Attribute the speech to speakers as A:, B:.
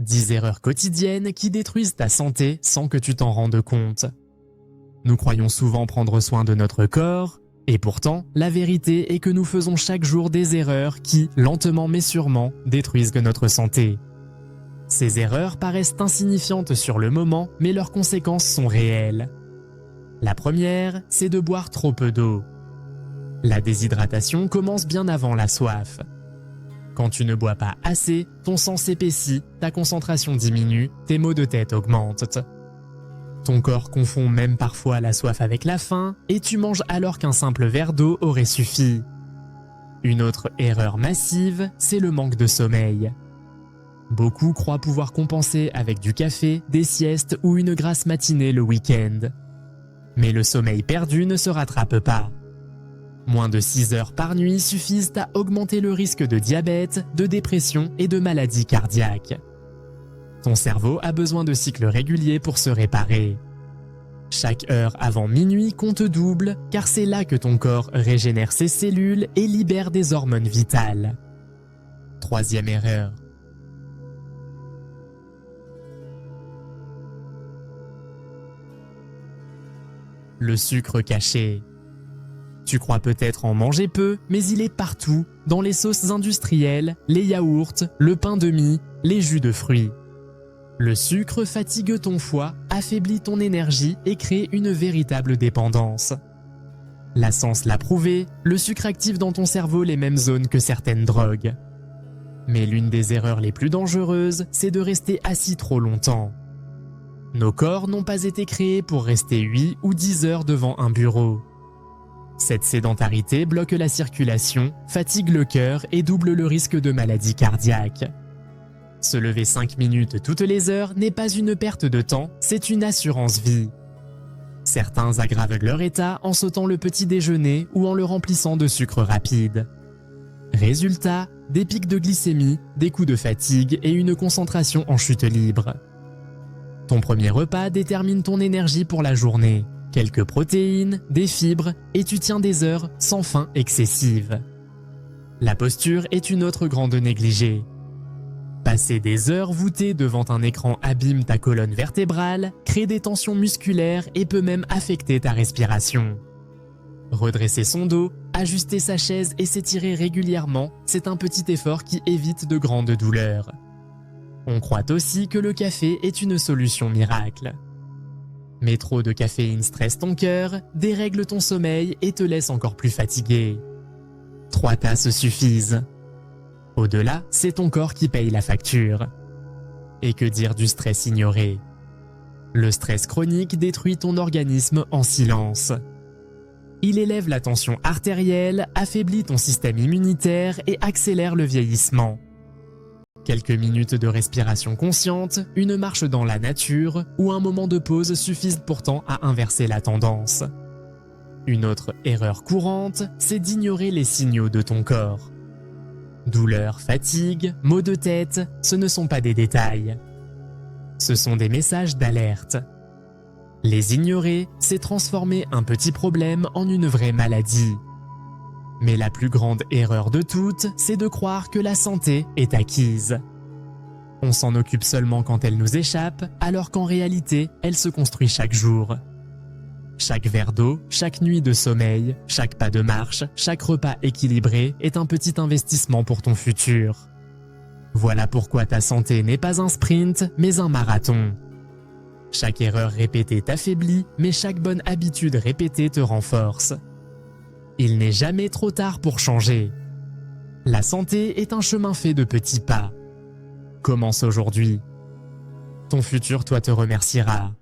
A: 10 erreurs quotidiennes qui détruisent ta santé sans que tu t'en rendes compte. Nous croyons souvent prendre soin de notre corps, et pourtant, la vérité est que nous faisons chaque jour des erreurs qui, lentement mais sûrement, détruisent notre santé. Ces erreurs paraissent insignifiantes sur le moment, mais leurs conséquences sont réelles. La première, c'est de boire trop peu d'eau. La déshydratation commence bien avant la soif. Quand tu ne bois pas assez, ton sang s'épaissit, ta concentration diminue, tes maux de tête augmentent. Ton corps confond même parfois la soif avec la faim et tu manges alors qu'un simple verre d'eau aurait suffi. Une autre erreur massive, c'est le manque de sommeil. Beaucoup croient pouvoir compenser avec du café, des siestes ou une grasse matinée le week-end. Mais le sommeil perdu ne se rattrape pas. Moins de 6 heures par nuit suffisent à augmenter le risque de diabète, de dépression et de maladies cardiaques. Ton cerveau a besoin de cycles réguliers pour se réparer. Chaque heure avant minuit compte double, car c'est là que ton corps régénère ses cellules et libère des hormones vitales. Troisième erreur. Le sucre caché. Tu crois peut-être en manger peu, mais il est partout, dans les sauces industrielles, les yaourts, le pain de mie, les jus de fruits. Le sucre fatigue ton foie, affaiblit ton énergie et crée une véritable dépendance. La science l'a prouvé, le sucre active dans ton cerveau les mêmes zones que certaines drogues. Mais l'une des erreurs les plus dangereuses, c'est de rester assis trop longtemps. Nos corps n'ont pas été créés pour rester 8 ou 10 heures devant un bureau. Cette sédentarité bloque la circulation, fatigue le cœur et double le risque de maladies cardiaques. Se lever 5 minutes toutes les heures n'est pas une perte de temps, c'est une assurance vie. Certains aggravent leur état en sautant le petit déjeuner ou en le remplissant de sucre rapide. Résultat, des pics de glycémie, des coups de fatigue et une concentration en chute libre. Ton premier repas détermine ton énergie pour la journée. Quelques protéines, des fibres, et tu tiens des heures sans faim excessive. La posture est une autre grande négligée. Passer des heures voûté devant un écran abîme ta colonne vertébrale, crée des tensions musculaires et peut même affecter ta respiration. Redresser son dos, ajuster sa chaise et s'étirer régulièrement, c'est un petit effort qui évite de grandes douleurs. On croit aussi que le café est une solution miracle. Mais trop de caféine stresse ton cœur, dérègle ton sommeil et te laisse encore plus fatigué. 3 tasses suffisent. Au-delà, c'est ton corps qui paye la facture. Et que dire du stress ignoré? Le stress chronique détruit ton organisme en silence. Il élève la tension artérielle, affaiblit ton système immunitaire et accélère le vieillissement. Quelques minutes de respiration consciente, une marche dans la nature ou un moment de pause suffisent pourtant à inverser la tendance. Une autre erreur courante, c'est d'ignorer les signaux de ton corps. Douleur, fatigue, maux de tête, ce ne sont pas des détails. Ce sont des messages d'alerte. Les ignorer, c'est transformer un petit problème en une vraie maladie. Mais la plus grande erreur de toutes, c'est de croire que la santé est acquise. On s'en occupe seulement quand elle nous échappe, alors qu'en réalité, elle se construit chaque jour. Chaque verre d'eau, chaque nuit de sommeil, chaque pas de marche, chaque repas équilibré est un petit investissement pour ton futur. Voilà pourquoi ta santé n'est pas un sprint, mais un marathon. Chaque erreur répétée t'affaiblit, mais chaque bonne habitude répétée te renforce. Il n'est jamais trop tard pour changer. La santé est un chemin fait de petits pas. Commence aujourd'hui. Ton futur, toi, te remerciera.